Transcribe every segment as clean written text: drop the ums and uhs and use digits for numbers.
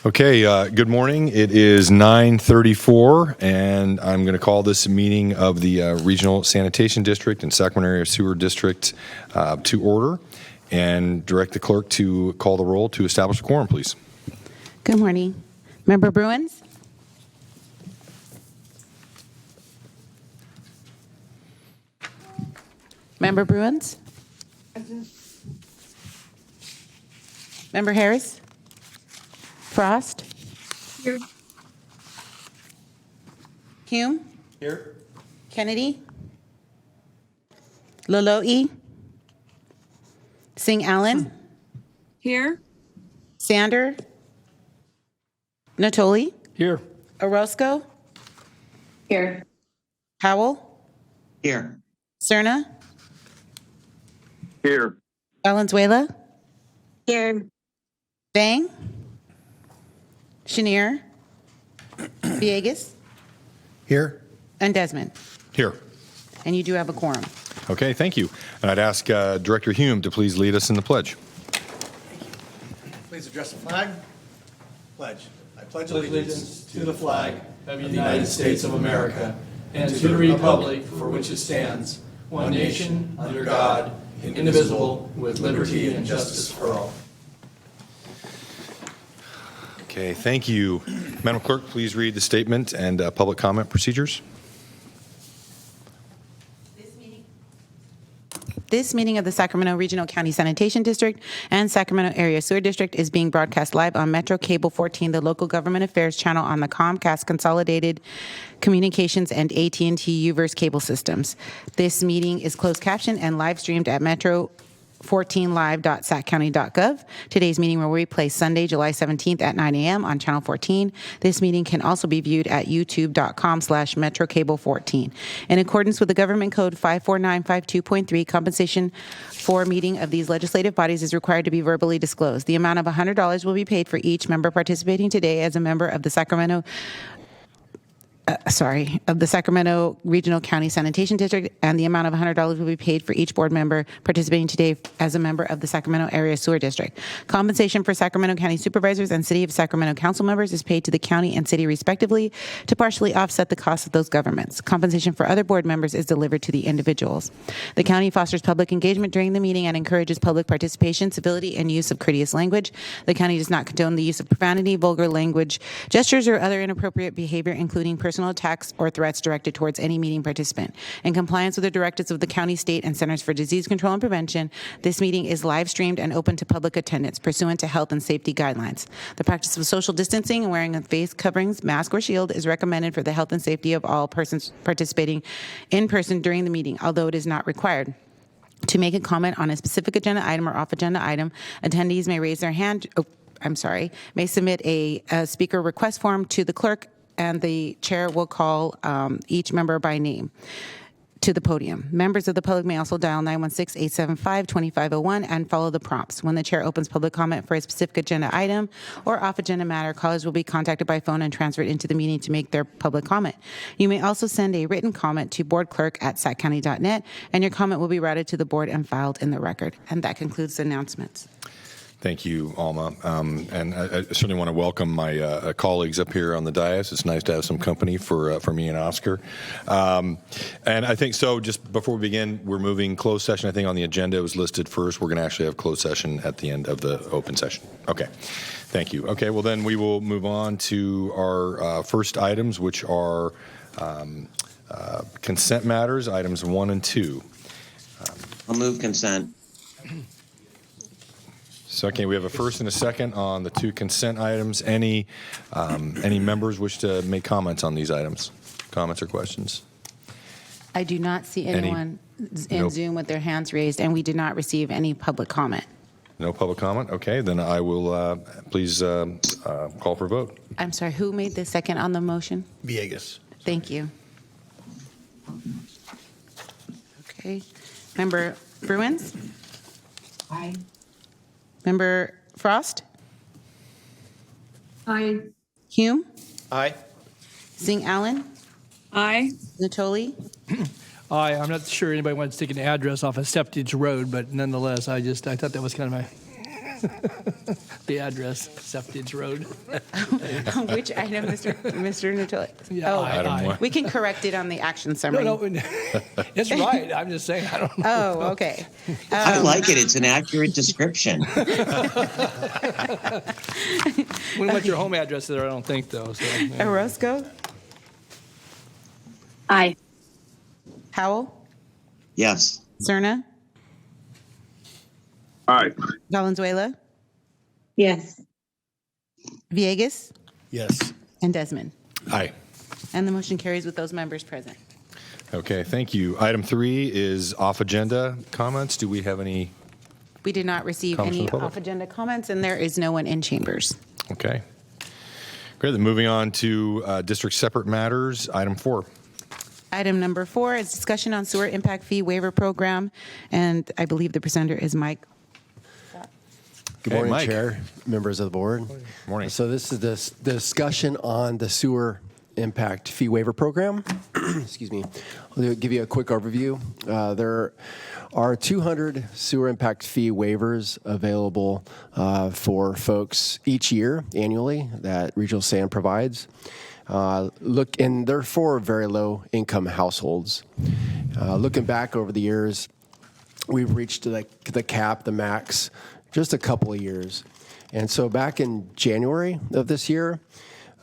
Okay, good morning. It is 9:34, and I'm going to call this meeting of the Regional Sanitation District and Sacramento Area Sewer District to order, and direct the clerk to call the roll to establish a quorum, please. Good morning. Member Bruins? Member Bruins? Member Harris? Frost? Here. Hume? Here. Kennedy? Loloe? Singh Allen? Here. Sander? Natoli? Here. Orozco? Here. Howell? Here. Cerna? Here. Valenzuela? Here. Bang? Chenier? Villegas? Here. And Desmond. Here. And you do have a quorum. Okay, thank you. And I'd ask Director Hume to please lead us in the pledge. Please address the flag. Pledge. I pledge allegiance to the flag of the United States of America and to the republic for which it stands, one nation, under God, indivisible, with liberty and justice for all. Okay, thank you. Madam Clerk, please read the statement and public comment procedures. This meeting of the Sacramento Regional County Sanitation District and Sacramento Area Sewer District is being broadcast live on Metro Cable 14, the local government affairs channel on the Comcast Consolidated Communications and AT&T UVerse cable systems. This meeting is closed captioned and live streamed at metro14live.saccounty.gov. Today's meeting will replay Sunday, July 17th at 9 a.m. on Channel 14. This meeting can also be viewed at youtube.com/metrocable14. In accordance with the Government Code 54952.3, compensation for meeting of these legislative bodies is required to be verbally disclosed. The amount of $100 will be paid for each member participating today as a member of the Sacramento Regional County Sanitation District, and the amount of $100 will be paid for each board member participating today as a member of the Sacramento Area Sewer District. Compensation for Sacramento County supervisors and City of Sacramento council members is paid to the county and city respectively to partially offset the costs of those governments. Compensation for other board members is delivered to the individuals. The county fosters public engagement during the meeting and encourages public participation, civility, and use of courteous language. The county does not condone the use of profanity, vulgar language, gestures, or other inappropriate behavior, including personal attacks or threats directed towards any meeting participant. In compliance with the directives of the county, state, and Centers for Disease Control and Prevention, this meeting is live streamed and open to public attendance pursuant to health and safety guidelines. The practice of social distancing and wearing of face coverings, mask, or shield is recommended for the health and safety of all persons participating in person during the meeting, although it is not required. To make a comment on a specific agenda item or off-agenda item, attendees may raise their hand, may submit a speaker request form to the clerk, and the chair will call each member by name to the podium. Members of the public may also dial 916-875-2501 and follow the prompts. When the chair opens public comment for a specific agenda item or off-agenda matter, callers will be contacted by phone and transferred into the meeting to make their public comment. You may also send a written comment to boardclerk@saccounty.net, and your comment will be routed to the board and filed in the record. And that concludes the announcements. Thank you, Alma. And I certainly want to welcome my colleagues up here on the dais. It's nice to have some company for me and Oscar. And I think so, just before we begin, we're moving closed session. I think on the agenda it was listed first. We're going to actually have closed session at the end of the open session. Okay. Thank you. Okay, well then we will move on to our first items, which are consent matters, items 1 and 2. I'll move consent. So, okay, we have a first and a second on the two consent items. Any members wish to make comments on these items? Comments or questions? I do not see anyone in Nope. Zoom with their hands raised, and we did not receive any public comment. No public comment? Okay, then I will please call for a vote. I'm sorry, who made the second on the motion? Villegas. Thank you. Okay. Member Bruins? Aye. Member Frost? Aye. Hume? Aye. Singh Allen? Aye. Natoli? Aye, I'm not sure anybody wants to take an address off of Steptage Road, but nonetheless, I thought that was kind of The address, Seftage Road. Which item, Mr. Natoli? Yeah, Oh, Item one. we can correct it on the action summary. No, it's right. I'm just saying, I don't know. Oh, okay. I like it. It's an accurate description. We want your home address there, I don't think, though. So, yeah. Orozco, Aye. Howell, Yes. Cerna, Aye. Valenzuela, Yes. Villegas, Yes. and Desmond. Aye. And the motion carries with those members present. Okay, thank you. Item 3 is off-agenda comments. Do we have any? We did not receive Comments from any the public? off-agenda comments, and there is no one in chambers. Okay. Great. Then moving on to district separate matters. Item 4. Item number 4 is discussion on sewer impact fee waiver program, and I believe the presenter is Mike. Good Hey, morning, Mike. Chair, members of the board. Morning. So this is the discussion on the sewer impact fee waiver program. Excuse me. I'll give you a quick overview. There are 200 sewer impact fee waivers available for folks each year, annually, that Regional Sand provides. And they're for very low income households. Looking back over the years, we've reached the cap, the max, just a couple of years. And so back in January of this year,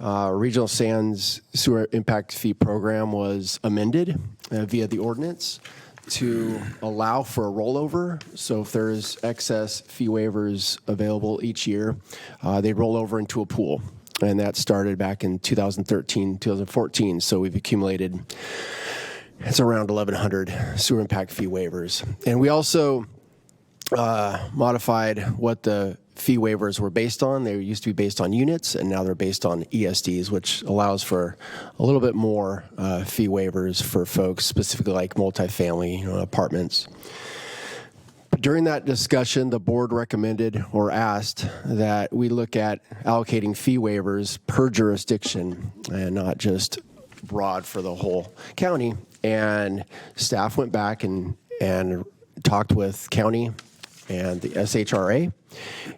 Regional Sand's sewer impact fee program was amended via the ordinance to allow for a rollover. So if there's excess fee waivers available each year, they roll over into a pool. And that started back in 2013, 2014. So we've accumulated, it's around 1,100 sewer impact fee waivers. And we also modified what the fee waivers were based on. They used to be based on units, and now they're based on ESDs, which allows for a little bit more fee waivers for folks, specifically like multifamily apartments. During that discussion, the board recommended or asked that we look at allocating fee waivers per jurisdiction and not just broad for the whole county. And staff went back and talked with county and the SHRA,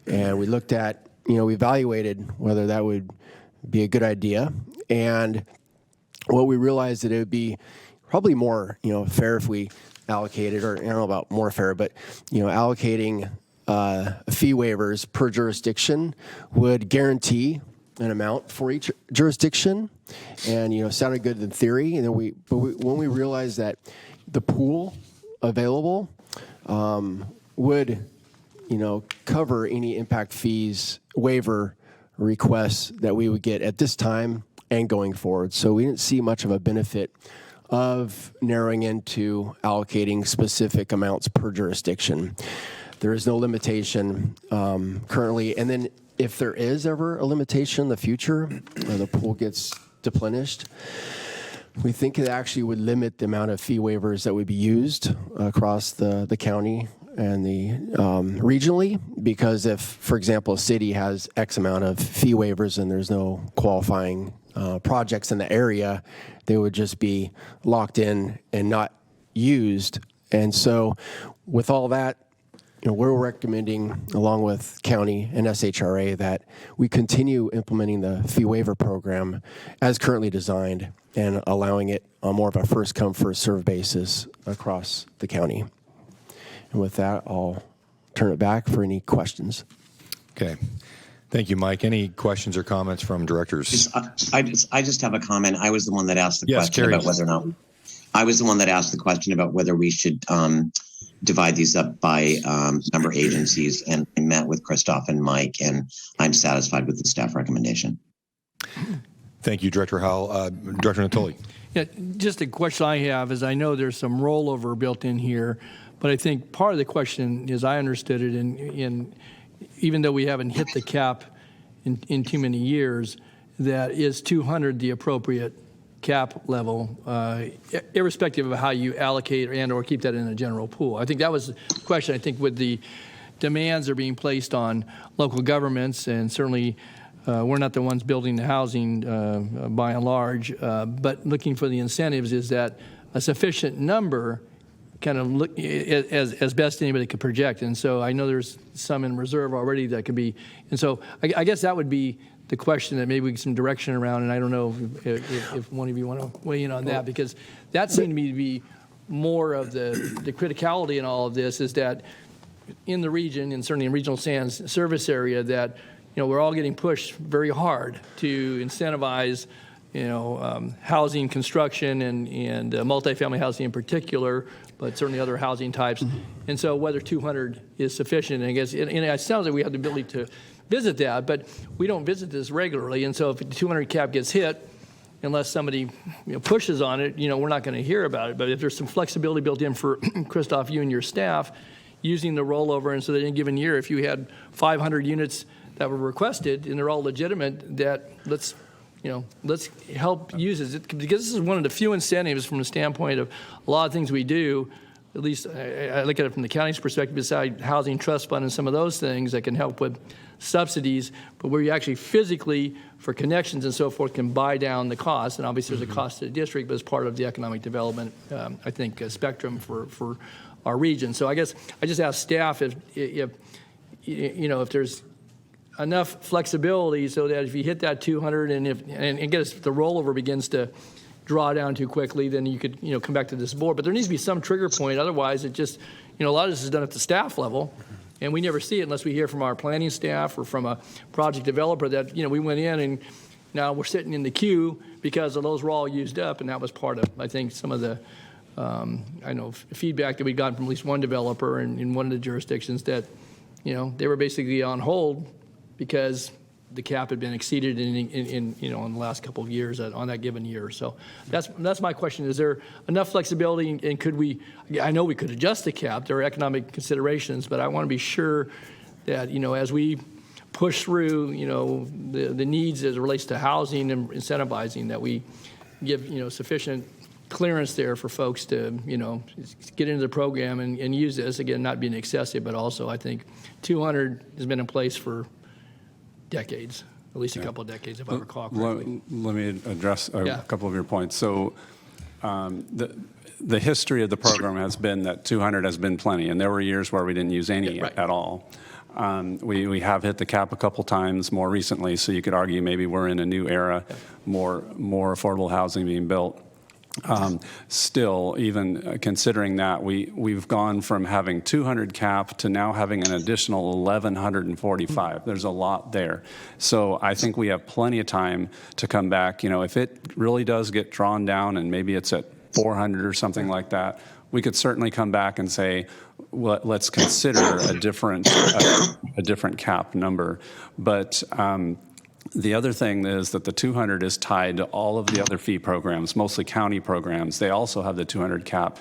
and we looked at, we evaluated whether that would be a good idea. And what we realized that it would be probably more, fair if we allocated, or I don't know about more fair, but, allocating fee waivers per jurisdiction would guarantee an amount for each jurisdiction, and, sounded good in theory. And then when we realized that the pool available would, cover any impact fees waiver requests that we would get at this time and going forward. So we didn't see much of a benefit of narrowing into allocating specific amounts per jurisdiction. There is no limitation currently. And then if there is ever a limitation in the future, the pool gets deplenished, we think it actually would limit the amount of fee waivers that would be used across the county and the regionally, because if, for example, a city has X amount of fee waivers and there's no qualifying projects in the area, they would just be locked in and not used. And so with all that, we're recommending, along with county and SHRA, that we continue implementing the fee waiver program as currently designed and allowing it on more of a first come, first served basis across the county. And with that, I'll turn it back for any questions. Okay. Thank you, Mike. Any questions or comments from directors? I just have a comment. I was the one that asked the Yes, question Carrie. about whether or not. I was the one that asked the question about whether we should divide these up by member agencies, and I met with Christoph and Mike, and I'm satisfied with the staff recommendation. Thank you, Director Howell. Director Natoli. Yeah, just a question I have is I know there's some rollover built in here, but I think part of the question is I understood it in even though we haven't hit the cap in too many years, that is 200 the appropriate cap level, irrespective of how you allocate and or keep that in a general pool. I think that was the question. I think with the demands that are being placed on local governments, and certainly we're not the ones building the housing by and large, but looking for the incentives, is that a sufficient number kind of look as best anybody could project. And so I know there's some in reserve already that could be. And so I guess that would be the question that maybe we get some direction around. And I don't know if one of you want to weigh in on that, because that seemed to me to be more of the criticality in all of this, is that in the region, and certainly in regional sands service area, that we're all getting pushed very hard to incentivize housing construction and multifamily housing in particular, but certainly other housing types. And so whether 200 is sufficient, I guess, and it sounds like we have the ability to visit that, but we don't visit this regularly. And so if the 200 cap gets hit, unless somebody pushes on it, we're not going to hear about it. But if there's some flexibility built in for Christoph, you and your staff, using the rollover, and so that in a given year, if you had 500 units that were requested and they're all legitimate, that let's help use it, because this is one of the few incentives from the standpoint of a lot of things we do. At least I look at it from the county's perspective, beside housing trust fund and some of those things that can help with subsidies, but where you actually physically, for connections and so forth, can buy down the cost. And obviously there's a cost to the district, but it's part of the economic development, I think, spectrum for our region. So I guess I just ask staff if there's enough flexibility so that if you hit that 200 and if the rollover begins to draw down too quickly, then you could come back to this board. But there needs to be some trigger point. Otherwise, it just a lot of this is done at the staff level, and we never see it unless we hear from our planning staff or from a project developer that we went in and now we're sitting in the queue because of those were all used up. And that was part of, I think, some of the feedback that we got from at least one developer in one of the jurisdictions that they were basically on hold because the cap had been exceeded in the last couple of years on that given year. So that's my question. Is there enough flexibility, and could we? I know we could adjust the cap. There are economic considerations, but I want to be sure that as we push through the needs as it relates to housing and incentivizing, that we give sufficient clearance there for folks to get into the program and use this, again, not being excessive, but also I think 200 has been in place for decades, at least a couple of decades, if I recall correctly. Let me address a couple of your points. So the history of the program has been that 200 has been plenty, and there were years where we didn't use any at all. We have hit the cap a couple times more recently, so you could argue maybe we're in a new era, more affordable housing being built. Still, even considering that, we've gone from having 200 cap to now having an additional 1,145. There's a lot there. So I think we have plenty of time to come back. If it really does get drawn down and maybe it's at 400 or something like that, we could certainly come back and say, well, let's consider a different cap number. But the other thing is that the 200 is tied to all of the other fee programs, mostly county programs. They also have the 200 cap.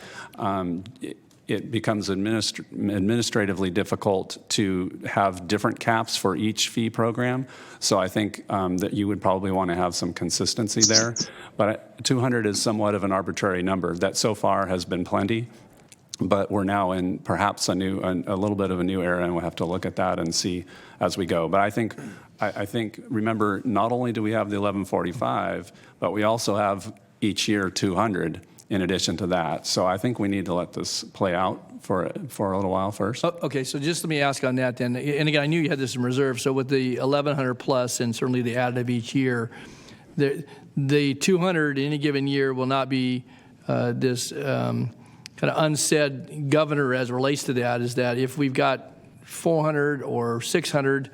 It becomes administratively difficult to have different caps for each fee program. So I think that you would probably want to have some consistency there. But 200 is somewhat of an arbitrary number. That so far has been plenty. But we're now in perhaps a little bit of a new era, and we'll have to look at that and see as we go. But I think, remember, not only do we have the 1145, but we also have each year 200 in addition to that. So I think we need to let this play out for a little while first. Oh, okay, so just let me ask on that then. And again, I knew you had this in reserve. So with the 1,100 plus and certainly the additive each year, the 200 in any given year will not be this kind of unsaid governor as it relates to that, is that if we've got 400 or 600,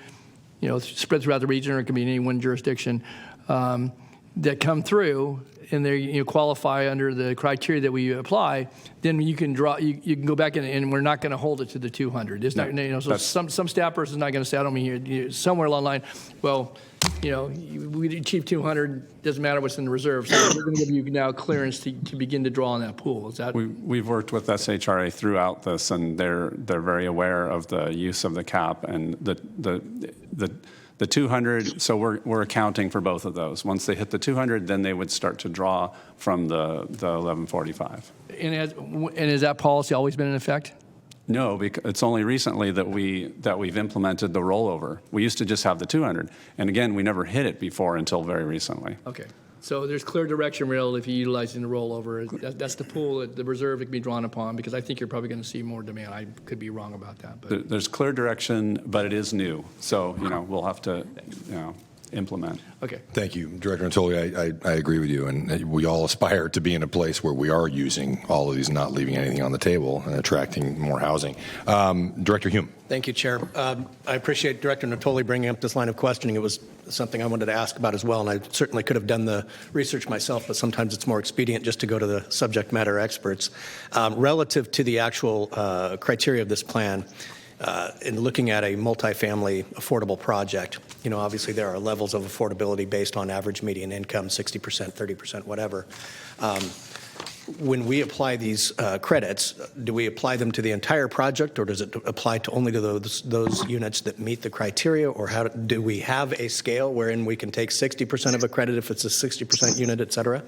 spread throughout the region, or it can be in any one jurisdiction, that come through and they qualify under the criteria that we apply, then you can you can go back and we're not going to hold it to the 200. It's not, so some staff person's not going to say, I don't mean here, somewhere along the line, well, we achieve 200, doesn't matter what's in the reserve. So we're going to give you now clearance to begin to draw on that pool. Is that? We've worked with SHRA throughout this, and they're very aware of the use of the cap and the 200. So we're accounting for both of those. Once they hit the 200, then they would start to draw from the 1145. And has that policy always been in effect? No, because it's only recently that we've implemented the rollover. We used to just have the 200, and again, we never hit it before until very recently. Okay. So there's clear direction relative to utilizing the rollover. That's the pool, the reserve that can be drawn upon, because I think you're probably going to see more demand. I could be wrong about that. But There's clear direction, but it is new. So, we'll have to, implement. okay. Thank you, Director Natoli. I agree with you, and we all aspire to be in a place where we are using all of these, not leaving anything on the table, and attracting more housing. Director Hume. Thank you, Chair. I appreciate Director Natoli bringing up this line of questioning. It was something I wanted to ask about as well, and I certainly could have done the research myself, but sometimes it's more expedient just to go to the subject matter experts. Relative to the actual criteria of this plan, in looking at a multifamily affordable project, obviously there are levels of affordability based on average median income, 60%, 30%, whatever. When we apply these credits, do we apply them to the entire project, or does it apply to only to those units that meet the criteria, or how do we have a scale wherein we can take 60% of a credit if it's a 60% unit, et cetera?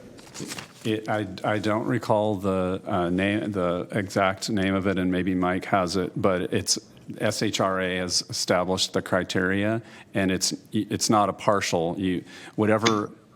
I don't recall the exact name of it, and maybe Mike has it, but it's SHRA has established the criteria, and it's not a partial.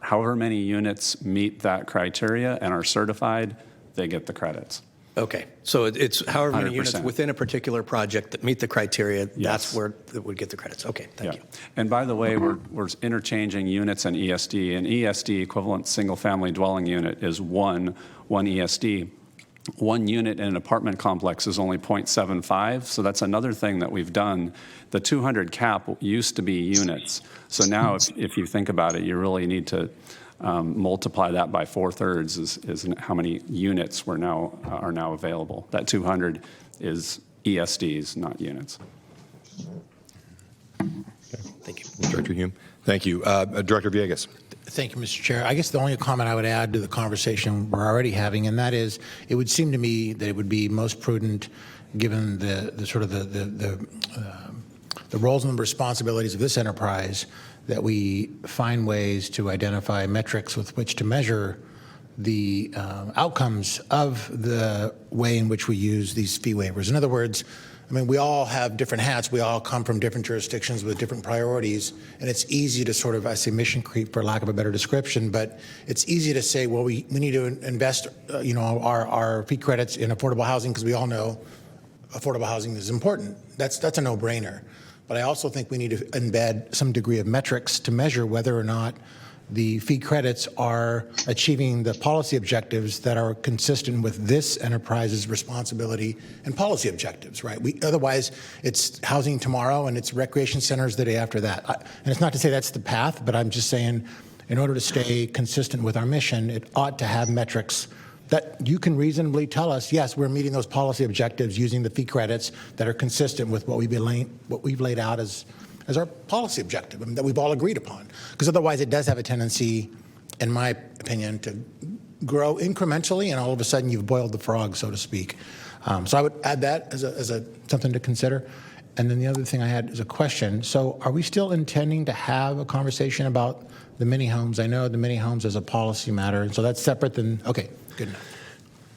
However many units meet that criteria and are certified, they get the credits. Okay, so it's however many 100%. units within a particular project that meet the criteria, Yes. that's where it would get the credits. Okay, thank you. And by the way, we're interchanging units and ESD. An ESD, equivalent single-family dwelling unit, is one ESD. One unit in an apartment complex is only 0.75, so that's another thing that we've done. The 200 cap used to be units, so now if you think about it, you really need to multiply that by 4/3 is how many units are now available. That 200 is ESDs, not units. Thank you. Director Hume. Thank you. Director Villegas. Thank you, Mr. Chair. I guess the only comment I would add to the conversation we're already having, and that is, it would seem to me that it would be most prudent, given the sort of the roles and responsibilities of this enterprise, that we find ways to identify metrics with which to measure the outcomes of the way in which we use these fee waivers. In other words, I mean, we all have different hats. We all come from different jurisdictions with different priorities, and it's easy to sort of, I say mission creep for lack of a better description, but it's easy to say, well, we need to invest, our fee credits in affordable housing because we all know affordable housing is important. That's a no-brainer. But I also think we need to embed some degree of metrics to measure whether or not the fee credits are achieving the policy objectives that are consistent with this enterprise's responsibility and policy objectives, right? Otherwise, it's housing tomorrow and it's recreation centers the day after that. And it's not to say that's the path, but I'm just saying in order to stay consistent with our mission, it ought to have metrics that you can reasonably tell us, yes, we're meeting those policy objectives using the fee credits that are consistent with what we've laid out as our policy objective, that we've all agreed upon. Because otherwise it does have a tendency, in my opinion, to grow incrementally, and all of a sudden you've boiled the frog, so to speak. So I would add that as something to consider. And then the other thing I had is a question. So are we still intending to have a conversation about the mini homes? I know the mini homes is a policy matter, so that's separate than, okay, good enough.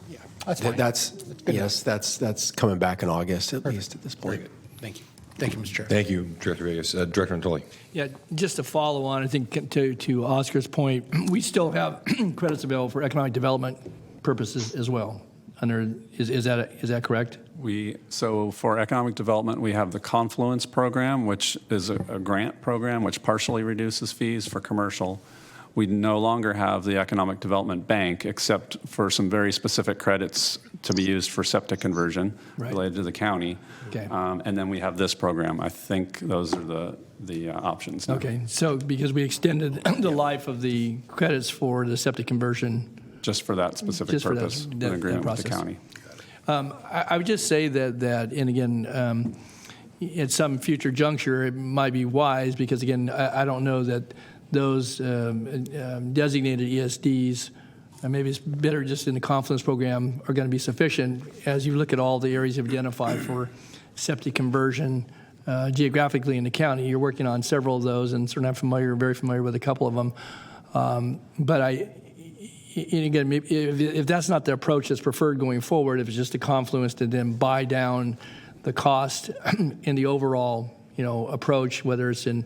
Yeah, that's fine. That's coming back in August, at least at this point. Very good. Thank you. Thank you, Mr. Chair. Thank you, Director Villegas. Director Natoli. Yeah, just to follow on, I think to Oscar's point, we still have credits available for economic development purposes as well. Is that correct? So for economic development, we have the Confluence program, which is a grant program which partially reduces fees for commercial. We no longer have the Economic Development Bank, except for some very specific credits to be used for septic conversion related to the county. Okay. And then we have this program. I think those are the options now. Okay, so because we extended the life of the credits for the septic conversion. Just for that specific Just for purpose, that in agreement with the process. county. I would just say that, and again, at some future juncture, it might be wise because, again, I don't know that those designated ESDs, maybe it's better just in the Confluence program, are going to be sufficient as you look at all the areas you've identified for septic conversion geographically in the county. You're working on several of those, and certainly I'm very familiar with a couple of them. But again, if that's not the approach that's preferred going forward, if it's just a Confluence to then buy down the cost in the overall, approach, whether it's in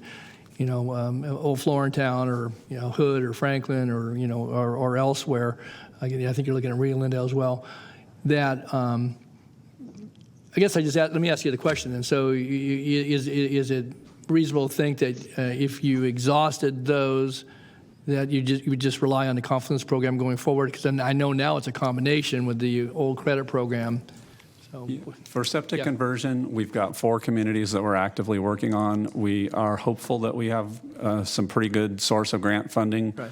Old Florentown or, Hood or Franklin or, or elsewhere. I think you're looking at Rio Linda as well. That, I guess let me ask you the question. And so is it reasonable to think that if you exhausted those, that you would just rely on the confluence program going forward? Because I know now it's a combination with the old credit program. So, for septic conversion, we've got 4 communities that we're actively working on. We are hopeful that we have some pretty good source of grant funding, right.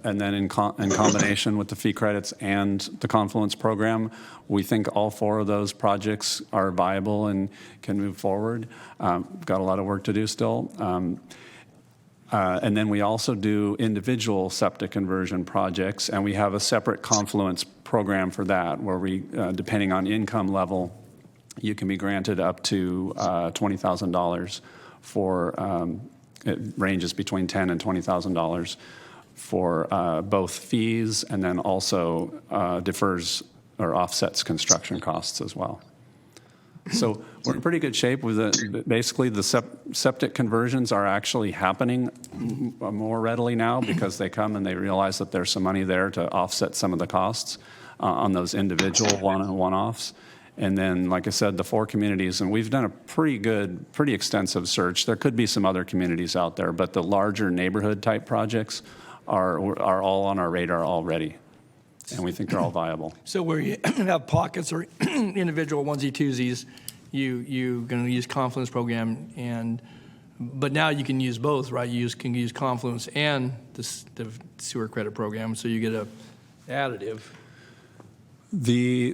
And then in combination with the fee credits and the confluence program, we think all 4 of those projects are viable and can move forward. Got a lot of work to do still. And then we also do individual septic conversion projects, and we have a separate confluence program for that, where we, depending on income level, you can be granted up to $20,000 for, it ranges between $10,000 and $20,000 for both fees, and then also defers or offsets construction costs as well. So we're in pretty good shape with it. Basically, the septic conversions are actually happening more readily now because they come and they realize that there's some money there to offset some of the costs on those individual one-offs. And then, like I said, the 4 communities, and we've done a pretty extensive search. There could be some other communities out there, but the larger neighborhood-type projects are all on our radar already. And we think they're all viable. So where you have pockets or individual onesie-twosies, you're going to use Confluence program, but now you can use both, right? You can use Confluence and the sewer credit program, so you get a additive. The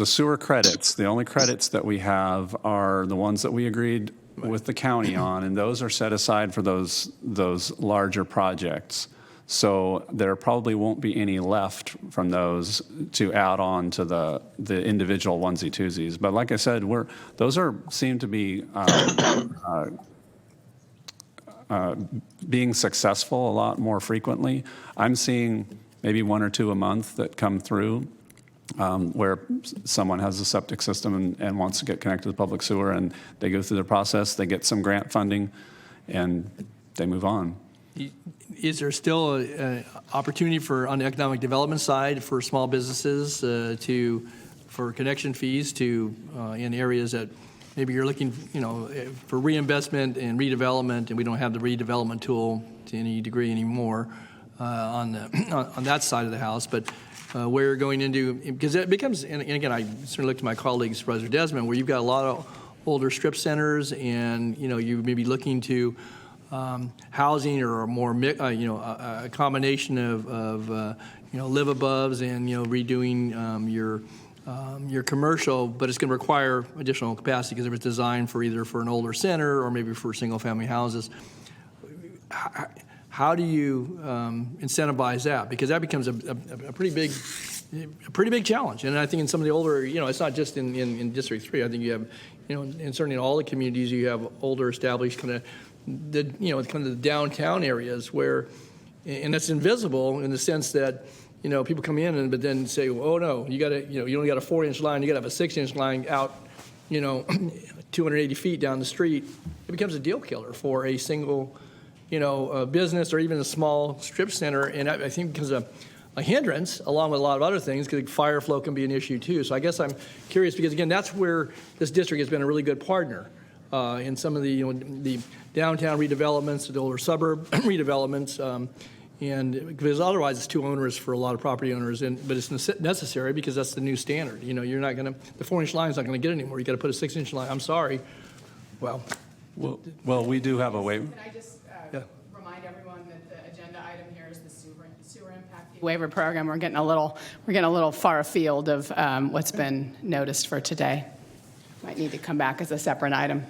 sewer credits, the only credits that we have are the ones that we agreed with the county on, and those are set aside for those larger projects. So there probably won't be any left from those to add on to the individual onesie-twosies. But like I said, those seem to be being successful a lot more frequently. I'm seeing maybe 1 or 2 a month that come through where someone has a septic system and wants to get connected to public sewer, and they go through the process, they get some grant funding, and they move on. Is there still an opportunity on the economic development side for small businesses for connection fees in areas that maybe you're looking, for reinvestment and redevelopment, and we don't have the redevelopment tool to any degree anymore on that side of the house, but where you're going into, because it becomes, and again, I certainly look to my colleagues, Supervisor Desmond, where you've got a lot of older strip centers, and you may be looking to housing or a more, a combination of live-above and redoing your commercial, but it's going to require additional capacity because if it's designed for either for an older center or maybe for single-family houses. How do you incentivize that? Because that becomes a pretty big challenge. And I think in some of the older, it's not just in District 3. I think you have, and certainly in all the communities, you have older established kind of the downtown areas where, and that's invisible in the sense that, people come in but then say, oh no, you got to, you only got a 4-inch line, you got to have a 6-inch line out, 280 feet down the street. It becomes a deal killer for a single, a business or even a small strip center, and I think because a hindrance, along with a lot of other things, because fire flow can be an issue too. So I guess I'm curious because again, that's where this district has been a really good partner in some of the downtown redevelopments, the older suburb redevelopments, and because otherwise it's too onerous for a lot of property owners. But it's necessary because that's the new standard. You're not going to, the 4-inch line is not going to get anymore. You got to put a 6-inch line. I'm sorry. Well, we do have a way. Can I just remind everyone that the agenda item here is the sewer impact fee waiver program. We're getting a little far afield of what's been noticed for today. Might need to come back as a separate item.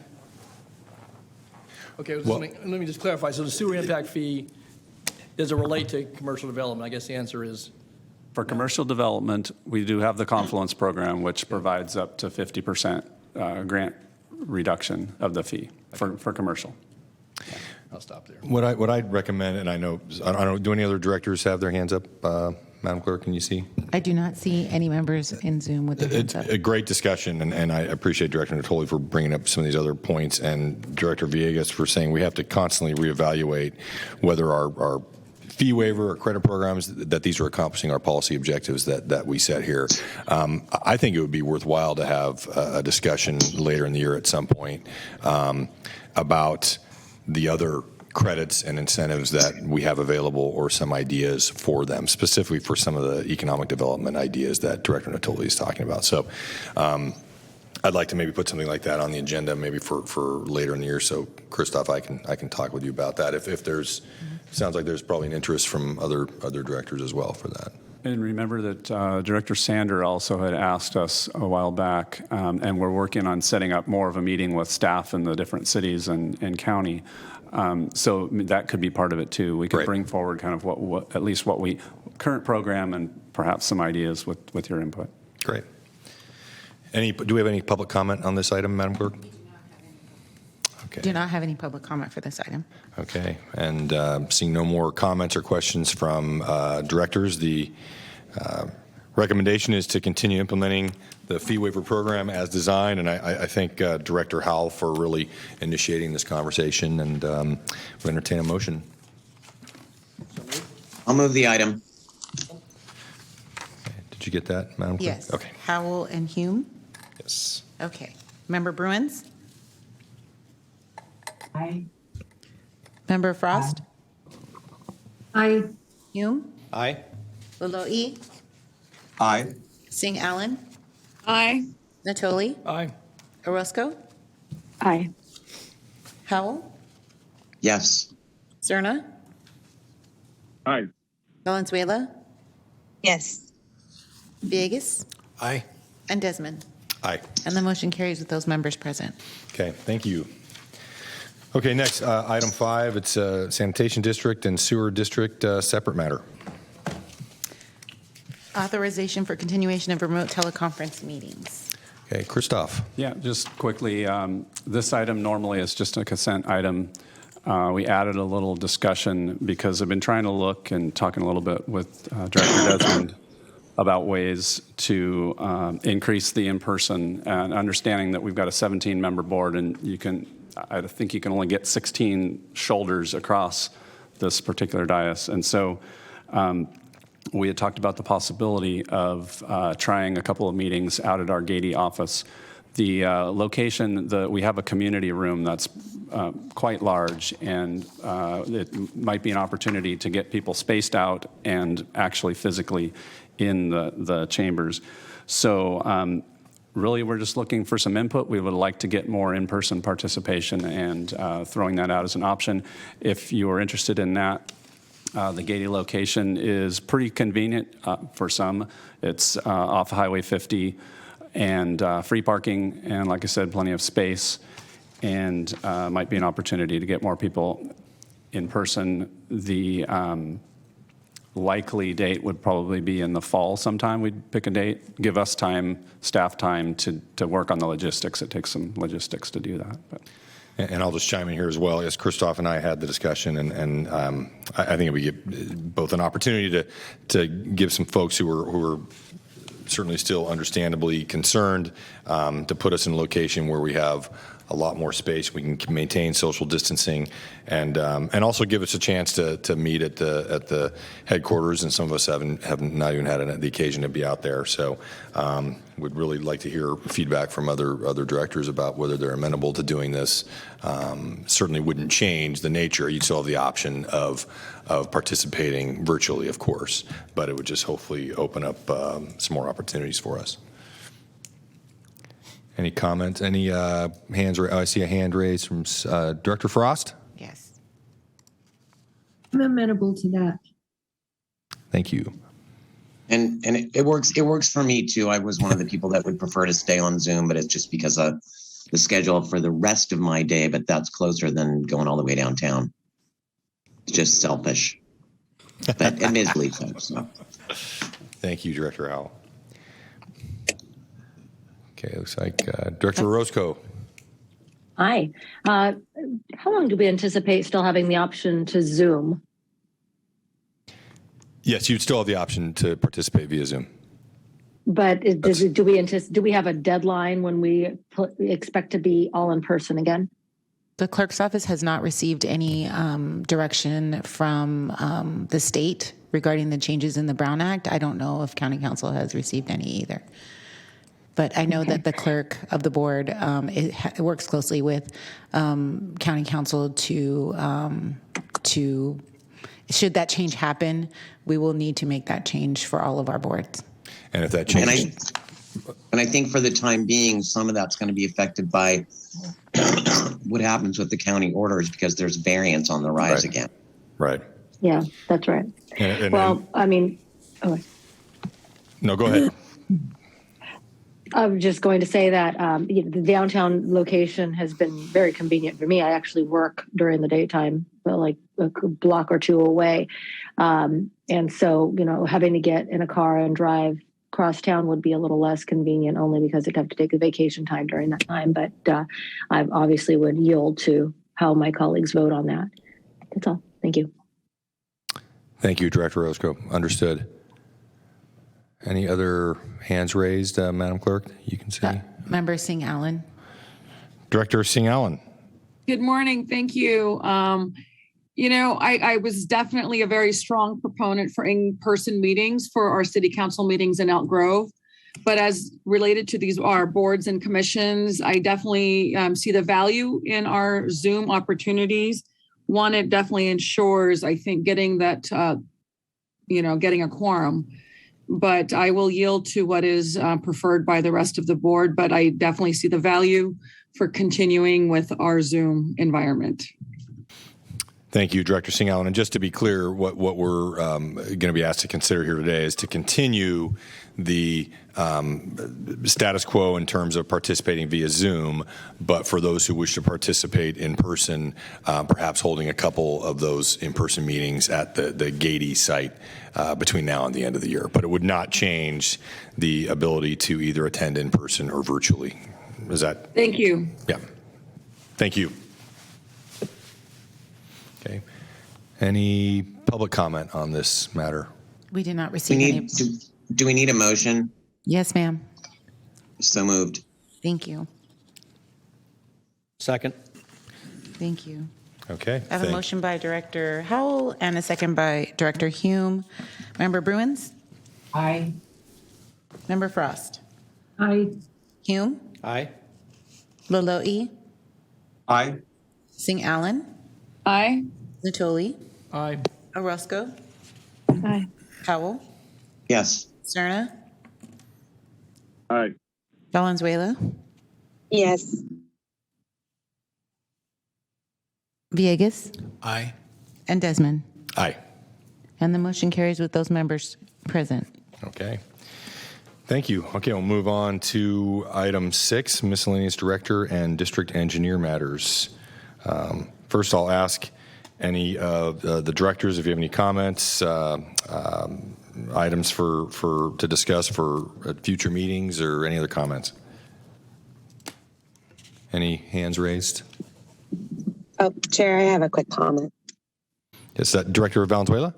Okay, let me just clarify. So the sewer impact fee, does it relate to commercial development? I guess the answer is for commercial development, we do have the Confluence program, which provides up to 50% grant reduction of the fee for commercial. I'll stop there. What I'd recommend, and I don't know, do any other directors have their hands up? Madam Clerk, can you see? I do not see any members in Zoom with their hands It's up. a great discussion, and I appreciate Director Natoli for bringing up some of these other points, and Director Villegas for saying we have to constantly reevaluate whether our fee waiver or credit programs, that these are accomplishing our policy objectives that we set here. I think it would be worthwhile to have a discussion later in the year at some point about the other credits and incentives that we have available, or some ideas for them, specifically for some of the economic development ideas that Director Natoli is talking about. So I'd like to maybe put something like that on the agenda, maybe for later in the year. So Christoph, I can talk with you about that. If there's, sounds like there's probably an interest from other directors as well for that. And remember that Director Sander also had asked us a while back, and we're working on setting up more of a meeting with staff in the different cities and county. So that could be part of it too. We could Great. bring forward kind of what at least what we current program, and perhaps some ideas with your input. Great. Do we have any public comment on this item, Madam Clerk? Okay. Do not have any public comment for this item. Okay, and seeing no more comments or questions from directors, the recommendation is to continue implementing the fee waiver program as designed, and I thank Director Howell for really initiating this conversation, and we'll entertain a motion. I'll move the item. Did you get that, Madam Clerk? Yes. Okay. Howell and Hume. Yes. Okay. Member Bruins? Aye. Member Frost? Aye. Hume? Aye. Laloe? Aye. Singh Allen? Aye. Natoli? Aye. Orozco? Aye. Howell? Yes. Zerna? Aye. Valenzuela? Yes. Villegas? Aye. And Desmond. Aye. And the motion carries with those members present. Okay, thank you. Okay, next, item 5, it's Sanitation District and Sewer District, separate matter. Authorization for continuation of remote teleconference meetings. Okay, Christoph. Yeah, just quickly, this item normally is just a consent item. We added a little discussion because I've been trying to look and talking a little bit with Director Desmond about ways to increase the in-person, and understanding that we've got a 17-member board, and I think you can only get 16 shoulders across this particular dais. And so we had talked about the possibility of trying a couple of meetings out at our Gady office. The location, we have a community room that's quite large, and it might be an opportunity to get people spaced out and actually physically in the chambers. So really, we're just looking for some input. We would like to get more in-person participation, and throwing that out as an option. If you are interested in that, the Gady location is pretty convenient for some. It's off Highway 50, and free parking, and like I said, plenty of space, and might be an opportunity to get more people in person. The likely date would probably be in the fall sometime. We'd pick a date, give us time, staff time to work on the logistics. It takes some logistics to do that. But. And I'll just chime in here as well. Yes, Christoph and I had the discussion, and I think it would give both an opportunity to give some folks who are certainly still understandably concerned to put us in a location where we have a lot more space, we can maintain social distancing, and also give us a chance to meet at the headquarters. And some of us have not even had the occasion to be out there. So would really like to hear feedback from other directors about whether they're amenable to doing this. Certainly wouldn't change the nature. You'd still have the option of participating virtually, of course, but it would just hopefully open up some more opportunities for us. Any comments? Any hands? Oh, I see a hand raised from Director Frost. Yes. I'm amenable to that. Thank you. And it works for me too. I was one of the people that would prefer to stay on Zoom, but it's just because of the schedule for the rest of my day, but that's closer than going all the way downtown. It's just selfish. But admittedly so. Thank you, Director Howell. Okay, looks like Director Orozco. Hi. How long do we anticipate still having the option to Zoom? Yes, you'd still have the option to participate via Zoom. But do we have a deadline when we expect to be all in person again? The clerk's office has not received any direction from the state regarding the changes in the Brown Act. I don't know if County Council has received any either. But I know that the clerk of the board it works closely with County Council to should that change happen, we will need to make that change for all of our boards. And if that changes, and I think for the time being, some of that's going to be affected by what happens with the county orders because there's variance on the rise again. Right. Yeah, that's right. No, go ahead. I was just going to say that the downtown location has been very convenient for me. I actually work during the daytime, like a block or two away. And so, having to get in a car and drive across town would be a little less convenient only because I'd have to take a vacation time during that time. But I obviously would yield to how my colleagues vote on that. That's all. Thank you. Thank you, Director Roscoe. Understood. Any other hands raised, Madam Clerk, you can see? Member Singh Allen. Director Singh Allen. Good morning. Thank you. I was definitely a very strong proponent for in-person meetings for our city council meetings in Elk Grove. But as related to our boards and commissions, I definitely see the value in our Zoom opportunities. One, it definitely ensures, I think, getting that, getting a quorum. But I will yield to what is preferred by the rest of the board. But I definitely see the value for continuing with our Zoom environment. Thank you, Director Singh Allen. And just to be clear, what we're going to be asked to consider here today is to continue the status quo in terms of participating via Zoom, but for those who wish to participate in person, perhaps holding a couple of those in-person meetings at the Gady site between now and the end of the year. But it would not change the ability to either attend in person or virtually. Is that? Thank you. Yeah. Thank you. Okay. Any public comment on this matter? We did not receive any. Do we need a motion? Yes, ma'am. So moved. Thank you. Second. Thank you. Okay. I have a motion by Director Howell and a second by Director Hume. Member Bruins? Aye. Member Frost? Aye. Hume? Aye. Loloe? Aye. Singh Allen? Aye. Natoli? Aye. Orozco? Aye. Howell? Yes. Cerna? Aye. Valenzuela? Yes. Villegas? Aye. And Desmond? Aye. And the motion carries with those members present. Okay. Thank you. Okay, we'll move on to item 6, miscellaneous director and district engineer matters. First, I'll ask any of the directors if you have any comments, items to discuss for future meetings, or any other comments. Any hands raised? Oh, Chair, I have a quick comment. Is that Director Valenzuela?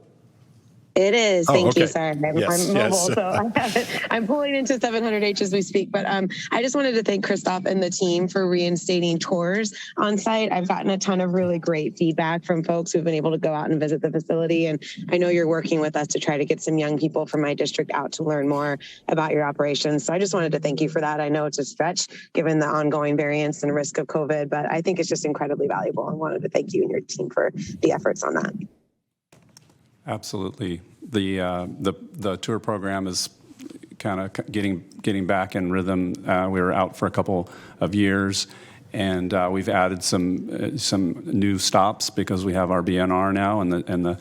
It is. Thank you. Sorry, I'm Yes, mobile, yes. so I have it. I'm pulling into 700H as we speak. But I just wanted to thank Christoph and the team for reinstating tours on site. I've gotten a ton of really great feedback from folks who've been able to go out and visit the facility. And I know you're working with us to try to get some young people from my district out to learn more about your operations. So I just wanted to thank you for that. I know it's a stretch given the ongoing variants and risk of COVID, but I think it's just incredibly valuable. And wanted to thank you and your team for the efforts on that. Absolutely. The tour program is kind of getting back in rhythm. We were out for a couple of years, and we've added some new stops because we have our BNR now and the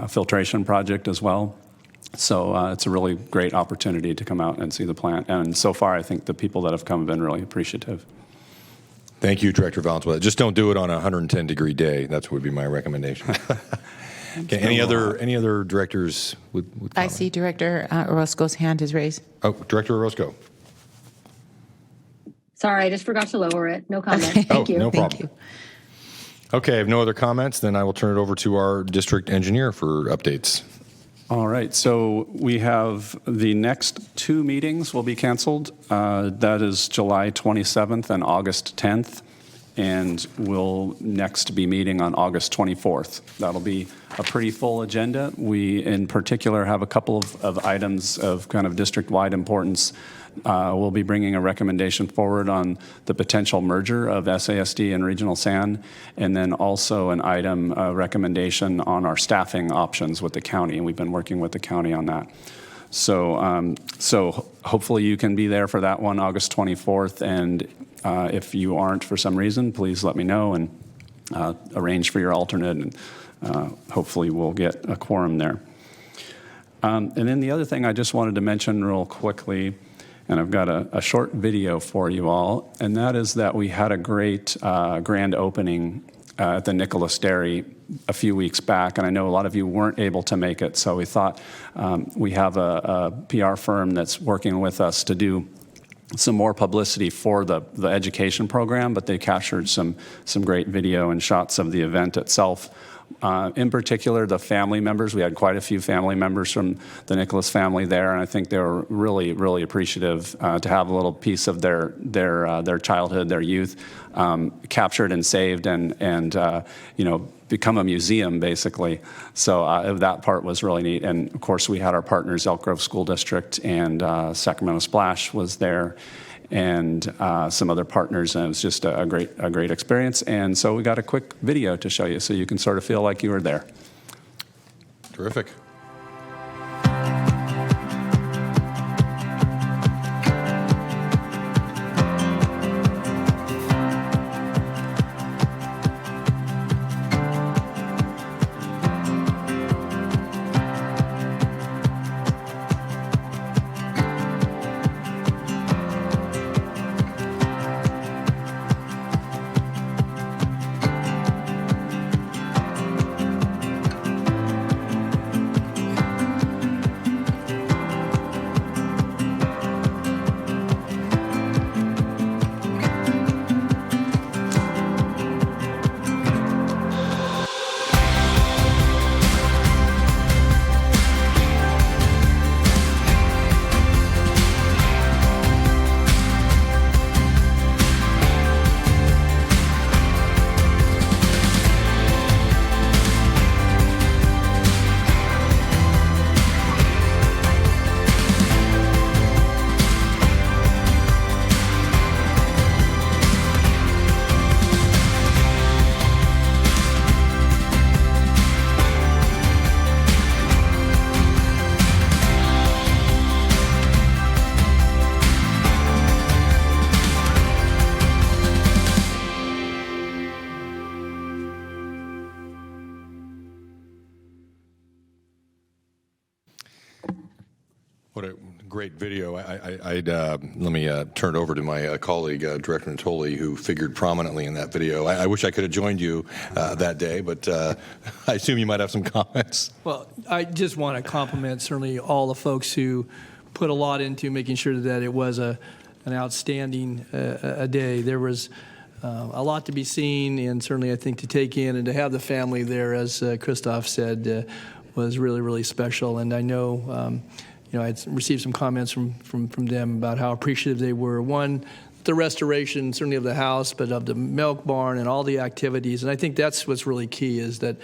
filtration project as well. So it's a really great opportunity to come out and see the plant. And so far, I think the people that have come have been really appreciative. Thank you, Director Valenzuela. Just don't do it on a 110-degree day. That would be my recommendation. Okay. Any other directors with comments? I see Director Orozco's hand is raised. Oh, Director Orozco. Sorry, I just forgot to lower it. No comment. Thank you. No Thank problem. you. Okay, I have no other comments. Then I will turn it over to our district engineer for updates. All right, so we have the next 2 meetings will be canceled. That is July 27th and August 10th, and we'll next be meeting on August 24th. That'll be a pretty full agenda. We, in particular, have a couple of items of kind of district-wide importance. We'll be bringing a recommendation forward on the potential merger of SASD and Regional SAN, and then also an item, a recommendation on our staffing options with the county, and we've been working with the county on that. So hopefully you can be there for that one, August 24th, and if you aren't for some reason, please let me know and arrange for your alternate, and hopefully we'll get a quorum there. And then the other thing I just wanted to mention real quickly, and I've got a short video for you all, and that is that we had a great grand opening at the Nicholas Dairy a few weeks back, and I know a lot of you weren't able to make it, so we thought we have a PR firm that's working with us to do some more publicity for the education program, but they captured some great video and shots of the event itself. In particular, the family members. We had quite a few family members from the Nicholas family there, and I think they were really, really appreciative to have a little piece of their childhood, their youth, captured and saved, and become a museum basically. So that part was really neat. And of course, we had our partners, Elk Grove School District and Sacramento Splash was there, and some other partners, and it was just a great experience. And so we got a quick video to show you so you can sort of feel like you were there. Terrific. What a great video. Let me turn it over to my colleague, Director Natoli, who figured prominently in that video. I wish I could have joined you that day, but I assume you might have some comments. Well, I just want to compliment certainly all the folks who put a lot into making sure that it was an outstanding a day. There was a lot to be seen, and certainly I think to take in and to have the family there, as Christoph said, was really, really special. And I know I received some comments from them about how appreciative they were. One, the restoration certainly of the house, but of the milk barn and all the activities. And I think that's what's really key is that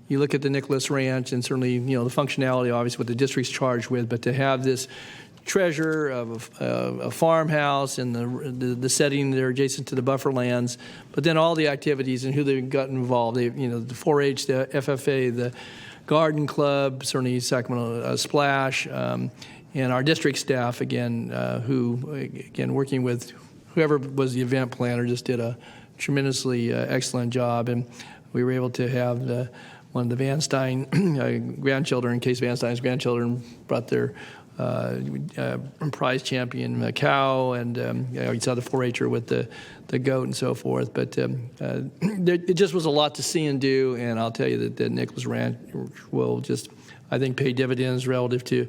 you look at the Nicholas Ranch and certainly the functionality, obviously, what the district's charged with, but to have this treasure of a farmhouse and the setting there adjacent to the buffer lands, but then all the activities and who they got involved. The 4-H, the FFA, the Garden Club, certainly Sacramento Splash, and our district staff, again, who, again, working with whoever was the event planner, just did a tremendously excellent job. And we were able to have one of the Van Stein grandchildren, Case Van Stein's grandchildren, brought their prize champion cow, and you saw the 4-H'er with the goat and so forth. But it just was a lot to see and do, and I'll tell you that the Nicholas Ranch will just, I think, pay dividends relative to,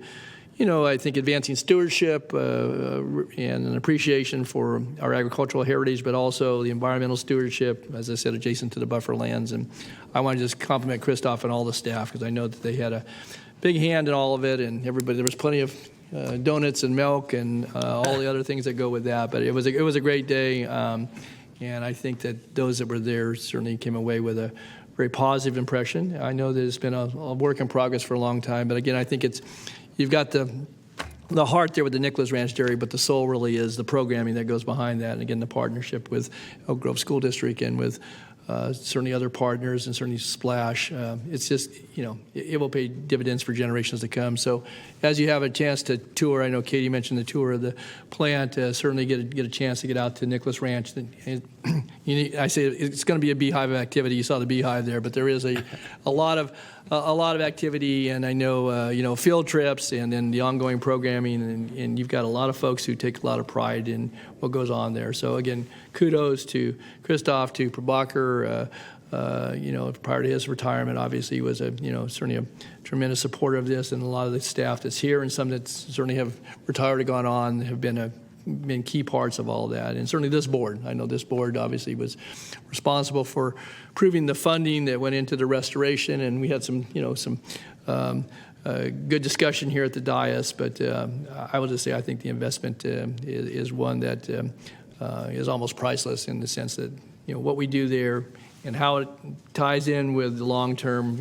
I think advancing stewardship and an appreciation for our agricultural heritage, but also the environmental stewardship, as I said, adjacent to the buffer lands. And I want to just compliment Christoph and all the staff, because I know that they had a big hand in all of it, and everybody, there was plenty of donuts and milk and all the other things that go with that. But it was a great day, and I think that those that were there certainly came away with a very positive impression. I know that it's been a work in progress for a long time, but again, I think you've got the heart there with the Nicholas Ranch Dairy, but the soul really is the programming that goes behind that. And again, the partnership with Oak Grove School District and with certainly other partners, and certainly Splash. It's just, it will pay dividends for generations to come. So as you have a chance to tour, I know Katie mentioned the tour of the plant, certainly get a chance to get out to Nicholas Ranch. I say it's going to be a beehive of activity. You saw the beehive there, but there is a lot of activity, and I know field trips, and then the ongoing programming, and you've got a lot of folks who take a lot of pride in what goes on there. So again, kudos to Christoph, to Prabhakar. Prior to his retirement, obviously he was certainly a tremendous supporter of this, and a lot of the staff that's here, and some that certainly have retired or gone on, have been key parts of all that. And certainly this board, I know this board obviously was responsible for approving the funding that went into the restoration, and we had some good discussion here at the dais. But I will just say I think the investment is one that is almost priceless, in the sense that what we do there and how it ties in with the long-term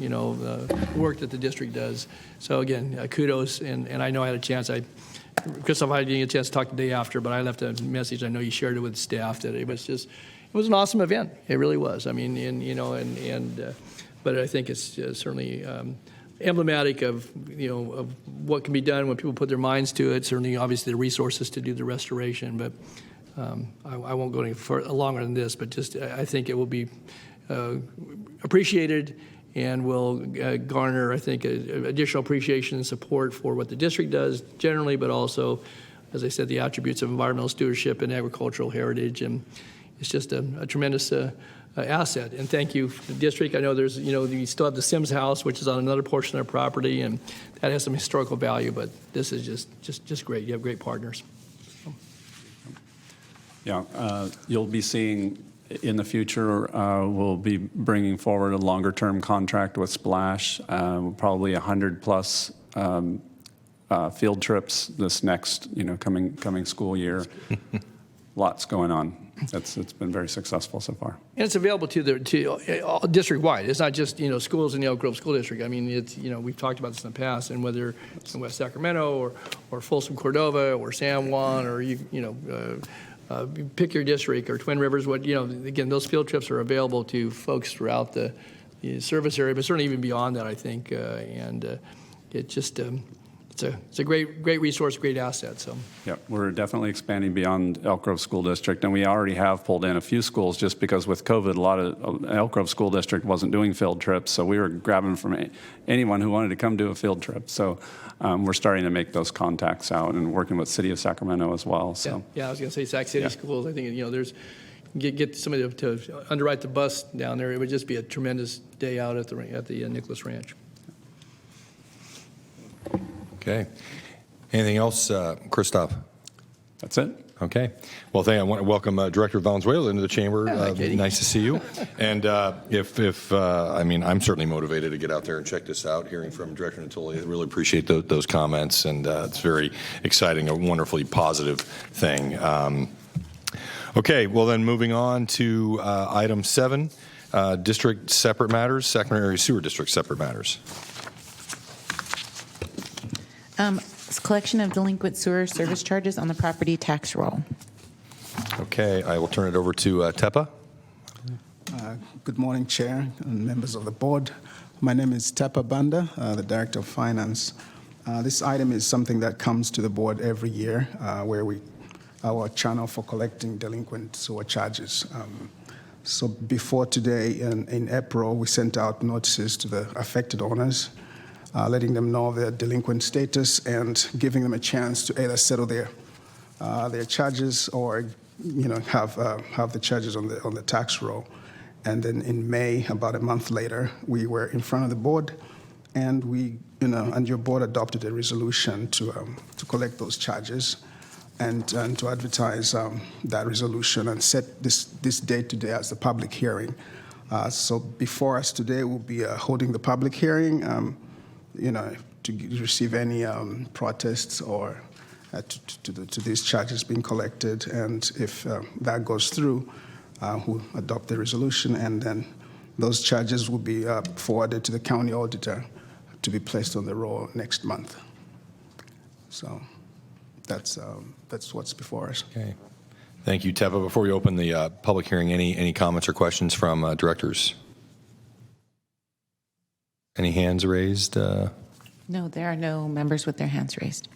work that the district does. So again, kudos, and I know I had a chance. Christoph, I didn't get a chance to talk the day after, but I left a message. I know you shared it with staff, that it was an awesome event. It really was. I mean, but I think it's certainly emblematic of what can be done when people put their minds to it. Certainly, obviously, the resources to do the restoration. But I won't go any longer than this. But just I think it will be appreciated, and will garner, I think, additional appreciation and support for what the district does generally, but also, as I said, the attributes of environmental stewardship and agricultural heritage. And it's just a tremendous asset. And thank you for the district. I know there's, you still have the Sims House, which is on another portion of the property, and that has some historical value, but this is just great. You have great partners. Yeah, you'll be seeing in the future, we'll be bringing forward a longer-term contract with Splash, probably 100-plus field trips this next, coming school year. Lots going on. It's been very successful so far. And it's available to district-wide. It's not just schools in the Oak Grove School District. I mean, it's we've talked about this in the past, and whether it's in West Sacramento or Folsom Cordova or San Juan, or pick your district, or Twin Rivers. Again, those field trips are available to folks throughout the service area, but certainly even beyond that, I think. And it just it's a great resource, great asset. So yeah, we're definitely expanding beyond Elk Grove School District, and we already have pulled in a few schools, just because with COVID, a lot of Elk Grove School District wasn't doing field trips, so we were grabbing from anyone who wanted to come do a field trip. So we're starting to make those contacts out, and working with City of Sacramento as well. So yeah, I was going to say Sac City schools. I think there's get somebody to underwrite the bus down there. It would just be a tremendous day out at the Nicholas Ranch. Okay. Anything else, Christoph? That's it. Okay. Well, I want to welcome Director Valenzuela into the chamber. Nice to see you. And I'm certainly motivated to get out there and check this out. Hearing from Director Natoli, I really appreciate those comments, and it's very exciting, a wonderfully positive thing. Okay. Well, then moving on to item 7, district separate matters, Sacramento Area Sewer District separate matters. Collection of delinquent sewer service charges on the property tax roll. Okay, I will turn it over to Tepa. Good morning, Chair and members of the board. My name is Tepa Banda, the Director of Finance. This item is something that comes to the board every year, where our channel for collecting delinquent sewer charges. So before today, in April, we sent out notices to the affected owners, letting them know their delinquent status and giving them a chance to either settle their charges or have the charges on the tax roll. And then in May, about a month later, we were in front of the board and and your board adopted a resolution to collect those charges and to advertise that resolution and set this date today as the public hearing. So before us today, we'll be holding the public hearing, to receive any protests or to these charges being collected. And if that goes through, we'll adopt the resolution, and then those charges will be forwarded to the county auditor to be placed on the roll next month. So that's what's before us. Okay. Thank you, Tepa. Before we open the public hearing, any comments or questions from directors? Any hands raised? No, there are no members with their hands raised.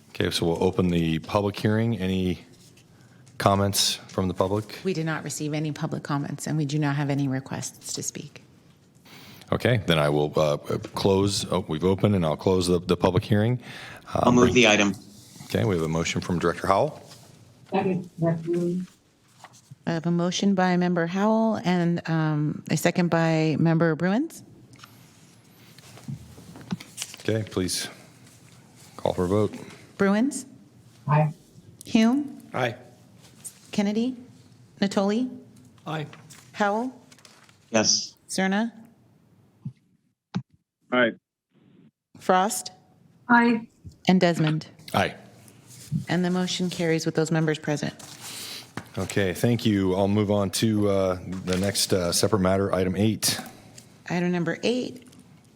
Okay, so we'll open the public hearing. Any comments from the public? We did not receive any public comments, and we do not have any requests to speak. Okay, then I will close. We've opened, and I'll close the public hearing. I'll move the item. Okay, we have a motion from Director Howell. Second, Director Williams. I have a motion by Member Howell and a second by Member Bruins. Okay, please call for a vote. Bruins? Aye. Hume? Aye. Kennedy? Natoli? Aye. Howell? Yes. Cerna? Aye. Frost? Aye. And Desmond. Aye. And the motion carries with those members present. Okay, thank you. I'll move on to the next separate matter, item 8. Item number 8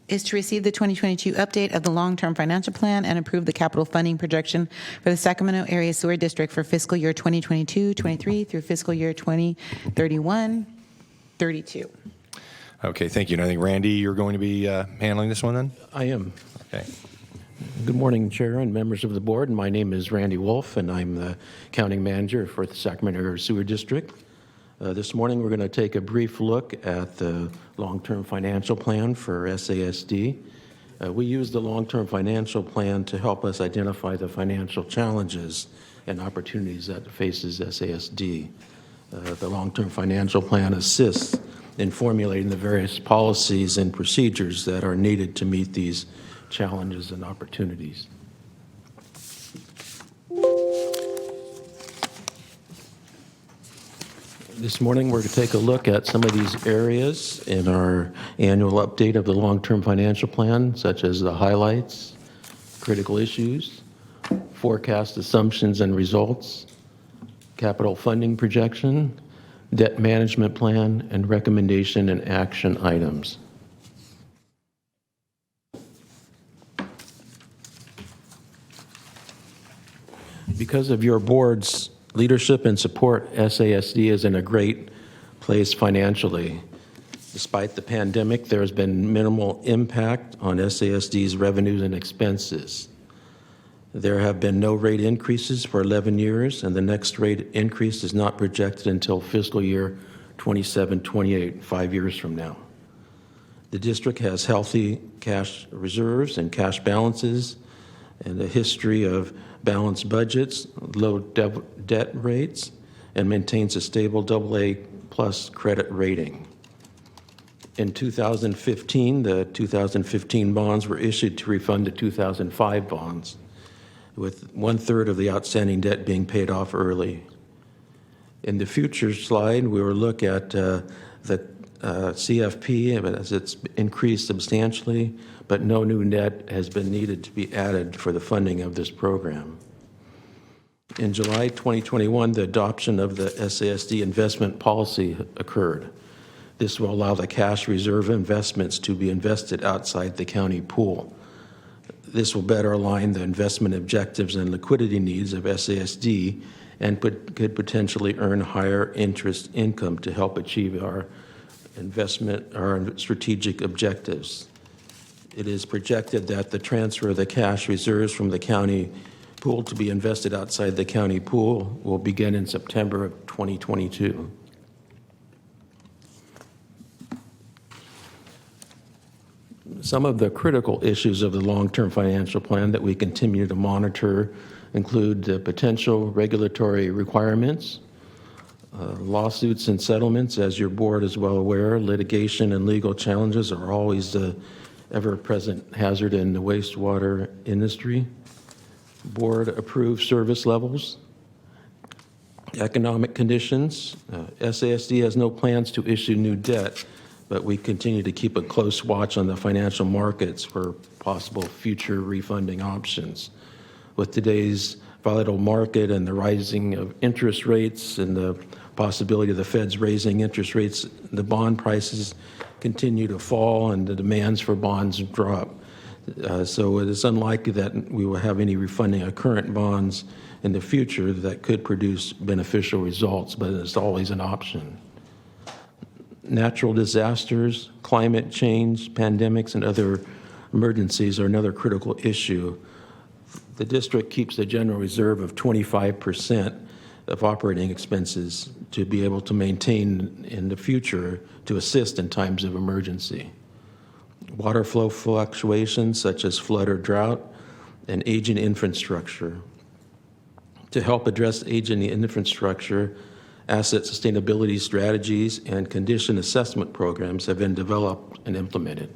is to receive the 2022 update of the long-term financial plan and approve the capital funding projection for the Sacramento Area Sewer District for fiscal year 2022-23 through fiscal year 2031-32. Okay, thank you. And I think, Randy, you're going to be handling this one then? I am. Okay. Good morning, Chair and members of the board. My name is Randy Wolf, and I'm the accounting manager for the Sacramento Area Sewer District. This morning, we're going to take a brief look at the long-term financial plan for SASD. We use the long-term financial plan to help us identify the financial challenges and opportunities that faces SASD. The long-term financial plan assists in formulating the various policies and procedures that are needed to meet these challenges and opportunities. This morning, we're going to take a look at some of these areas in our annual update of the long-term financial plan, such as the highlights, critical issues, forecast assumptions and results, capital funding projection, debt management plan, and recommendation and action items. Because of your board's leadership and support, SASD is in a great place financially. Despite the pandemic, there has been minimal impact on SASD's revenues and expenses. There have been no rate increases for 11 years, and the next rate increase is not projected until fiscal year 27-28, 5 years from now. The district has healthy cash reserves and cash balances and a history of balanced budgets, low debt rates, and maintains a stable AA+ credit rating. In 2015, the 2015 bonds were issued to refund the 2005 bonds, with 1/3 of the outstanding debt being paid off early. In the future slide, we will look at the CFP as it's increased substantially, but no new debt has been needed to be added for the funding of this program. In July 2021, the adoption of the SASD investment policy occurred. This will allow the cash reserve investments to be invested outside the county pool. This will better align the investment objectives and liquidity needs of SASD and could potentially earn higher interest income to help achieve our strategic objectives. It is projected that the transfer of the cash reserves from the county pool to be invested outside the county pool will begin in September of 2022. Some of the critical issues of the long-term financial plan that we continue to monitor include the potential regulatory requirements, lawsuits and settlements. As your board is well aware, litigation and legal challenges are always ever-present hazard in the wastewater industry. Board approved service levels. Economic conditions. SASD has no plans to issue new debt, but we continue to keep a close watch on the financial markets for possible future refunding options. With today's volatile market and the rising of interest rates and the possibility of the Fed's raising interest rates, the bond prices continue to fall and the demands for bonds drop. So it is unlikely that we will have any refunding of current bonds in the future that could produce beneficial results, but it's always an option. Natural disasters, climate change, pandemics, and other emergencies are another critical issue. The district keeps a general reserve of 25% of operating expenses to be able to maintain in the future to assist in times of emergency. Water flow fluctuations such as flood or drought, and aging infrastructure. To help address aging infrastructure, asset sustainability strategies and condition assessment programs have been developed and implemented.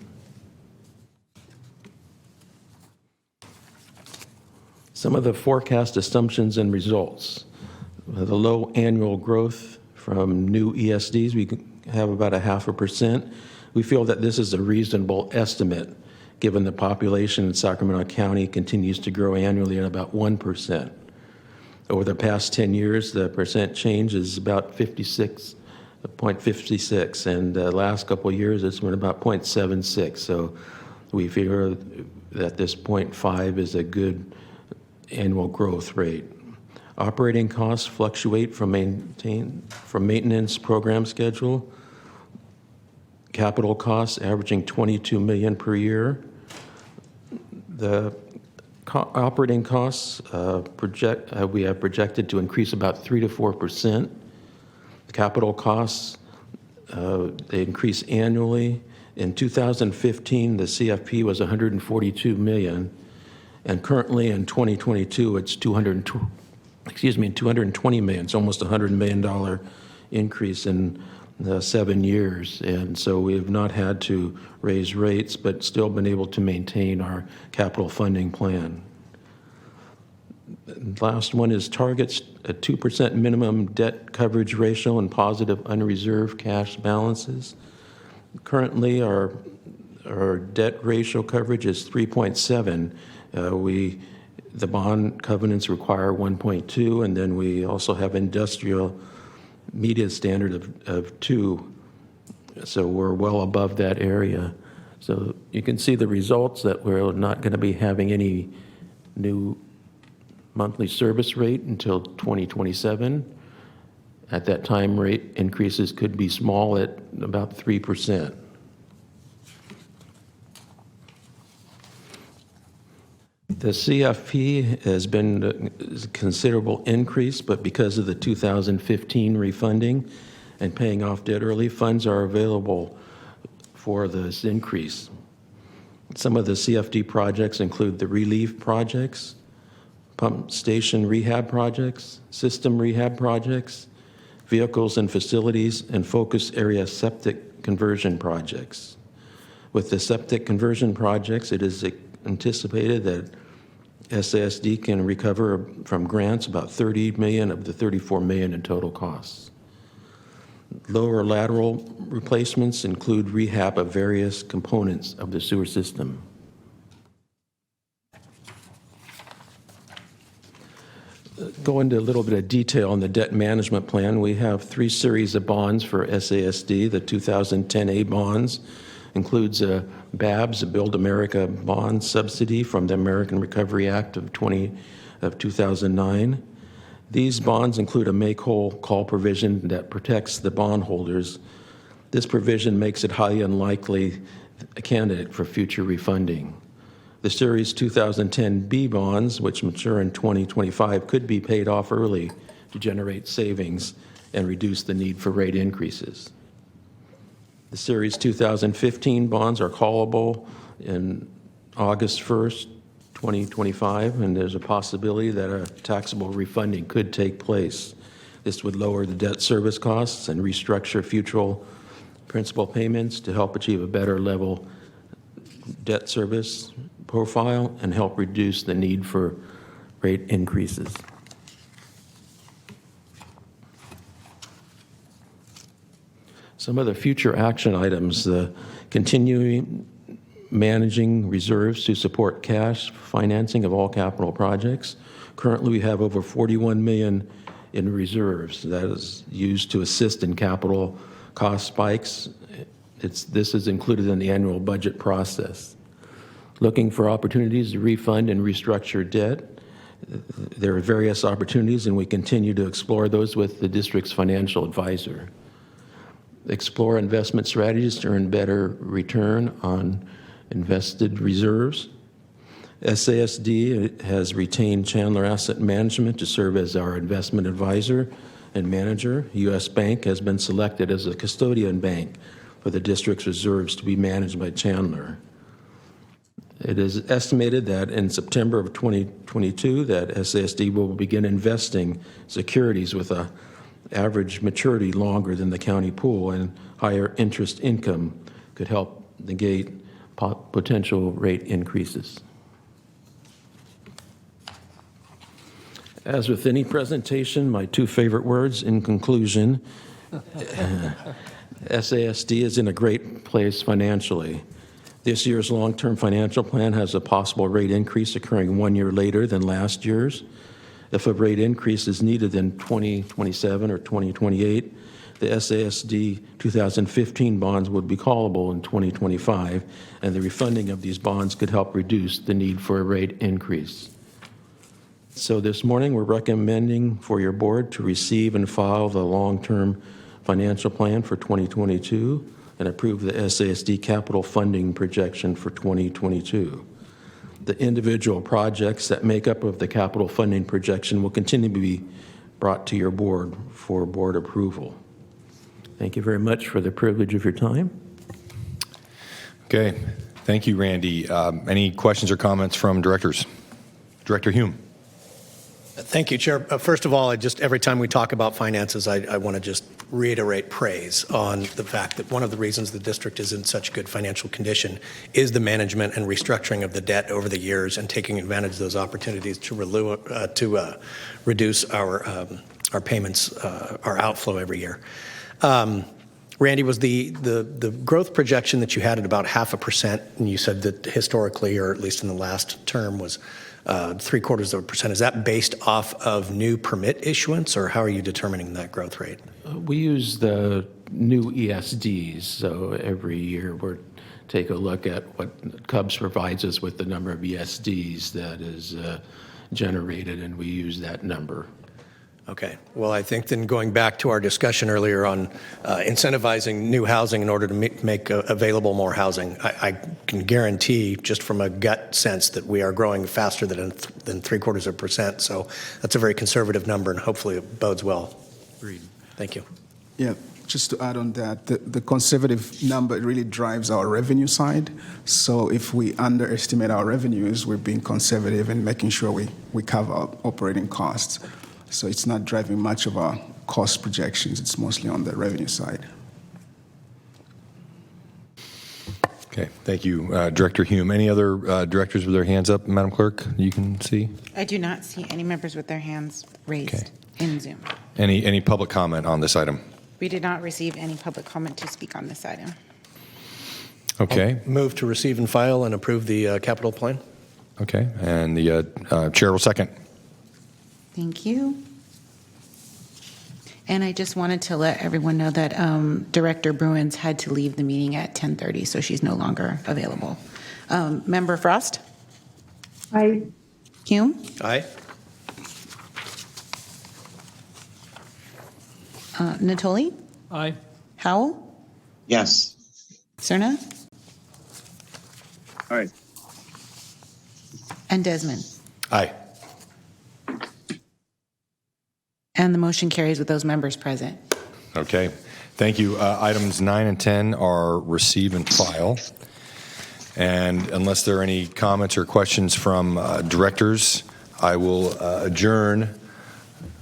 Some of the forecast assumptions and results. The low annual growth from new ESDs, we have about 0.5%. We feel that this is a reasonable estimate given the population in Sacramento County continues to grow annually at about 1%. Over the past 10 years, the percent change is about 56.56, and the last couple of years it's been about 0.76. So we figure that this 0.5 is a good annual growth rate. Operating costs fluctuate from maintenance program schedule. Capital costs averaging $22 million per year. The operating costs we have projected to increase about 3 to 4%. Capital costs they increase annually. In 2015, the CFP was $142 million, and currently in 2022, it's $220 million. It's almost a $100 million increase in 7 years, and so we have not had to raise rates, but still been able to maintain our capital funding plan. Last one is targets a 2% minimum debt coverage ratio and positive unreserved cash balances. Currently, our debt ratio coverage is 3.7. The bond covenants require 1.2, and then we also have industrial media standard of 2. So we're well above that area. So you can see the results that we're not going to be having any new monthly service rate until 2027. At that time, rate increases could be small at about 3%. The CFP has been a considerable increase, but because of the 2015 refunding and paying off debt early, funds are available for this increase. Some of the CFD projects include the relief projects, pump station rehab projects, system rehab projects, vehicles and facilities, and focus area septic conversion projects. With the septic conversion projects, it is anticipated that SASD can recover from grants about $30 million of the $34 million in total costs. Lower lateral replacements include rehab of various components of the sewer system. Go into a little bit of detail on the debt management plan. We have 3 series of bonds for SASD. The 2010A bonds includes a BABS, a Build America bond subsidy from the American Recovery Act of 2009. These bonds include a make-whole call provision that protects the bondholders. This provision makes it highly unlikely a candidate for future refunding. The Series 2010B bonds, which mature in 2025, could be paid off early to generate savings and reduce the need for rate increases. The Series 2015 bonds are callable in August 1st, 2025, and there's a possibility that a taxable refunding could take place. This would lower the debt service costs and restructure future principal payments to help achieve a better level debt service profile and help reduce the need for rate increases. Some of the future action items, continuing managing reserves to support cash financing of all capital projects. Currently, we have over $41 million in reserves that is used to assist in capital cost spikes. This is included in the annual budget process. Looking for opportunities to refund and restructure debt. There are various opportunities, and we continue to explore those with the district's financial advisor. Explore investment strategies to earn better return on invested reserves. SASD has retained Chandler Asset Management to serve as our investment advisor and manager. U.S. Bank has been selected as a custodian bank for the district's reserves to be managed by Chandler. It is estimated that in September of 2022 that SASD will begin investing securities with a average maturity longer than the county pool, and higher interest income could help negate potential rate increases. As with any presentation, my two favorite words in conclusion, SASD is in a great place financially. This year's long-term financial plan has a possible rate increase occurring 1 year later than last year's. If a rate increase is needed in 2027 or 2028, the SASD 2015 bonds would be callable in 2025, and the refunding of these bonds could help reduce the need for a rate increase. So this morning, we're recommending for your board to receive and file the long-term financial plan for 2022 and approve the SASD capital funding projection for 2022. The individual projects that make up of the capital funding projection will continue to be brought to your board for board approval. Thank you very much for the privilege of your time. Okay. Thank you, Randy. Any questions or comments from directors? Director Hume. Thank you, Chair. First of all, every time we talk about finances, I want to just reiterate praise on the fact that one of the reasons the district is in such good financial condition is the management and restructuring of the debt over the years and taking advantage of those opportunities to reduce our payments, our outflow every year. Randy, was the growth projection that you had at about 0.5%, and you said that historically, or at least in the last term, was 0.75%. Is that based off of new permit issuance, or how are you determining that growth rate? We use the new ESDs, so every year we take a look at what Cubs provides us with the number of ESDs that is generated, and we use that number. Okay. Well, I think then going back to our discussion earlier on incentivizing new housing in order to make available more housing, I can guarantee just from a gut sense that we are growing faster than 0.75%. So that's a very conservative number, and hopefully it bodes well. Agreed. Thank you. Yeah, just to add on that, the conservative number really drives our revenue side. So if we underestimate our revenues, we're being conservative and making sure we cover our operating costs. So it's not driving much of our cost projections. It's mostly on the revenue side. Okay, thank you, Director Hume. Any other directors with their hands up, Madam Clerk, you can see? I do not see any members with their hands raised in Zoom. Any public comment on this item? We did not receive any public comment to speak on this item. Okay. I'll move to receive and file and approve the capital plan. Okay, and the chair will second. Thank you. And I just wanted to let everyone know that Director Bruins had to leave the meeting at 10:30, so she's no longer available. Member Frost? Aye. Hume? Aye. Natoli? Aye. Howell? Yes. Cerna? Aye. And Desmond? Aye. And the motion carries with those members present. Okay, thank you. Items 9 and 10 are receive and file. And unless there are any comments or questions from directors, I will adjourn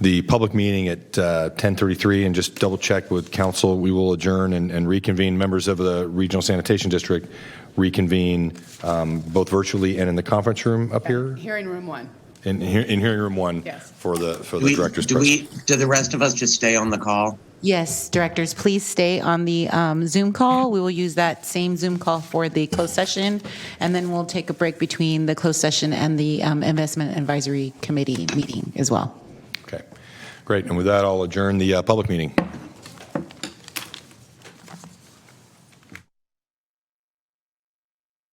the public meeting at 10:33, and just double check with council. We will adjourn and reconvene. Members of the Regional Sanitation District reconvene both virtually and in the conference room up here. Hearing room 1. In hearing room 1. Yes. For the director's do the rest of us just stay on the call? Yes, directors, please stay on the Zoom call. We will use that same Zoom call for the closed session, and then we'll take a break between the closed session and the Investment Advisory Committee meeting as well. Okay, great. And with that, I'll adjourn the public meeting.